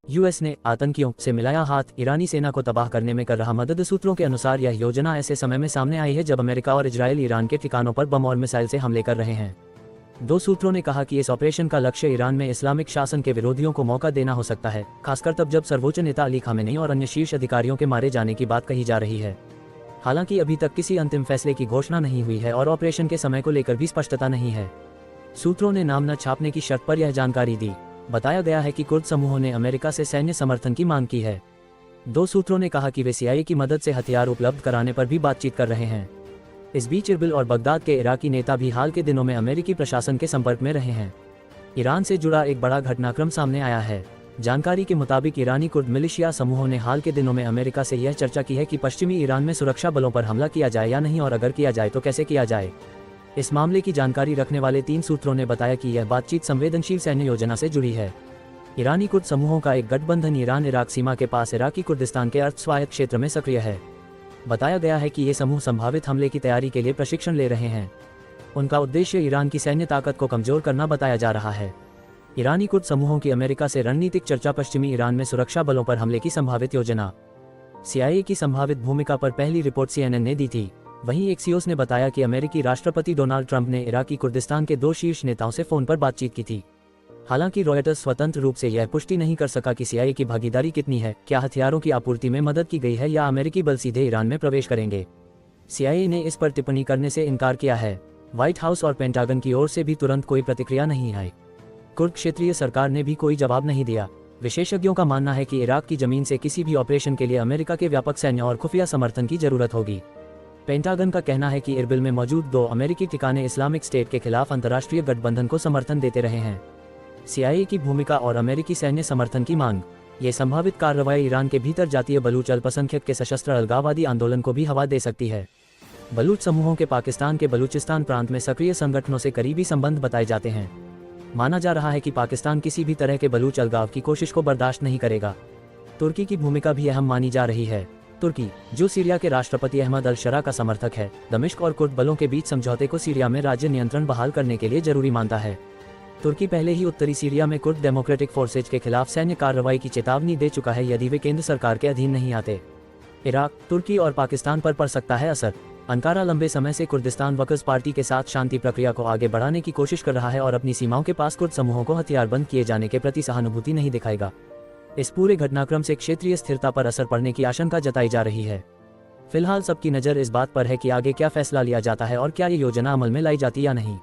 US ने आतंकियों से मिलाया हाथ, ईरानी सेना को तबाह करने में कर रहा मदद। सूत्रों के अनुसार यह योजना ऐसे समय में सामने आई है जब अमेरिका और इजरायल ईरान के ठिकानों पर बम और मिसाइल से हमले कर रहे हैं। दो सूत्रों ने कहा कि इस ऑपरेशन का लक्ष्य ईरान में इस्लामिक शासन के विरोधियों को मौका देना हो सकता है, खासकर तब जब सर्वोच्च नेता अली खामेनी और अन्य शीर्ष अधिकारियों के मारे जाने की बात कही जा रही है। हालांकि अभी तक किसी अंतिम फैसले की घोषणा नहीं हुई है और ऑपरेशन के समय को लेकर भी स्पष्टता नहीं है। सूत्रों ने नाम न छापने की शर्त पर यह जानकारी दी। बताया गया है कि कुर्द समूहों ने अमेरिका से सैन्य समर्थन की मांग की है। दो सूत्रों ने कहा कि वे सीआईए की मदद से हथियार उपलब्ध कराने पर भी बातचीत कर रहे हैं। इस बीच इरबिल और बगदाद के इराकी नेता भी हाल के दिनों में अमेरिकी प्रशासन के संपर्क में रहे हैं। ईरान से जुड़ा एक बड़ा घटनाक्रम सामने आया है। जानकारी के मुताबिक ईरानी कुर्द मिलिशिया समूहों ने हाल के दिनों में अमेरिका से यह चर्चा की है कि पश्चिमी ईरान में सुरक्षा बलों पर हमला किया जाए या नहीं, और अगर किया जाए तो कैसे किया जाए। इस मामले की जानकारी रखने वाले 3 सूत्रों ने बताया कि यह बातचीत संवेदनशील सैन्य योजना से जुड़ी है। ईरानी कुर्द समूहों का एक गठबंधन ईरान इराक सीमा के पास इराकी कुर्दिस्तान के अर्ध स्वायत्त क्षेत्र में सक्रिय है। बताया गया है कि ये समूह संभावित हमले की तैयारी के लिए प्रशिक्षण ले रहे हैं। उनका उद्देश्य ईरान की सैन्य ताकत को कमजोर करना बताया जा रहा है। ईरानी कुर्द समूहों की अमेरिका से रणनीतिक चर्चा, पश्चिमी ईरान में सुरक्षा बलों पर हमले की संभावित योजना। सीआईए की संभावित भूमिका पर पहली रिपोर्ट सीएनएन ने दी थी। वहीं एक्सियोस ने बताया कि अमेरिकी राष्ट्रपति डोनाल्ड ट्रंप ने इराकी कुर्दिस्तान के 2 शीर्ष नेताओं से फोन पर बातचीत की थी। हालांकि रॉयटर्स स्वतंत्र रूप से यह पुष्टि नहीं कर सका कि सीआईए की भागीदारी कितनी है, क्या हथियारों की आपूर्ति में मदद की गई है या अमेरिकी बल सीधे ईरान में प्रवेश करेंगे। सीआईए ने इस पर टिप्पणी करने से इनकार किया है। व्हाइट हाउस और पेंटागन की ओर से भी तुरंत कोई प्रतिक्रिया नहीं आई। कुर्द क्षेत्रीय सरकार ने भी कोई जवाब नहीं दिया। विशेषज्ञों का मानना है कि इराक की जमीन से किसी भी ऑपरेशन के लिए अमेरिका के व्यापक सैन्य और खुफिया समर्थन की जरूरत होगी। पेंटागन का कहना है कि इरबिल में मौजूद 2 अमेरिकी ठिकाने इस्लामिक स्टेट के खिलाफ अंतर्राष्ट्रीय गठबंधन को समर्थन देते रहे हैं। सीआईए की भूमिका और अमेरिकी सैन्य समर्थन की मांग, ये संभावित कार्रवाई ईरान के भीतर जातीय बलूच अल्पसंख्यक के सशस्त्र अलगाववादी आंदोलन को भी हवा दे सकती है। बलूच समूहों के पाकिस्तान के बलूचिस्तान प्रांत में सक्रिय संगठनों से करीबी संबंध बताए जाते हैं। माना जा रहा है कि पाकिस्तान किसी भी तरह के बलूच अलगाव की कोशिश को बर्दाश्त नहीं करेगा। तुर्की की भूमिका भी अहम मानी जा रही है। तुर्की, जो सीरिया के राष्ट्रपति अहमद अल शरा का समर्थक है, दमिश्क और कुर्द बलों के बीच समझौते को सीरिया में राज्य नियंत्रण बहाल करने के लिए जरूरी मानता है। तुर्की पहले ही उत्तरी सीरिया में कुर्द डेमोक्रेटिक फोर्सेज के खिलाफ सैन्य कार्रवाई की चेतावनी दे चुका है यदि वे केंद्र सरकार के अधीन नहीं आते। इराक, तुर्की और पाकिस्तान पर पड़ सकता है असर। अंकारा लंबे समय से कुर्दिस्तान वर्कर्स पार्टी के साथ शांति प्रक्रिया को आगे बढ़ाने की कोशिश कर रहा है और अपनी सीमाओं के पास कुर्द समूहों को हथियारबंद किए जाने के प्रति सहानुभूति नहीं दिखाएगा। इस पूरे घटनाक्रम से क्षेत्रीय स्थिरता पर असर पड़ने की आशंका जताई जा रही है। फिलहाल सबकी नज़र इस बात पर है कि आगे क्या फैसला लिया जाता है और क्या ये योजना अमल में लाई जाती या नहीं।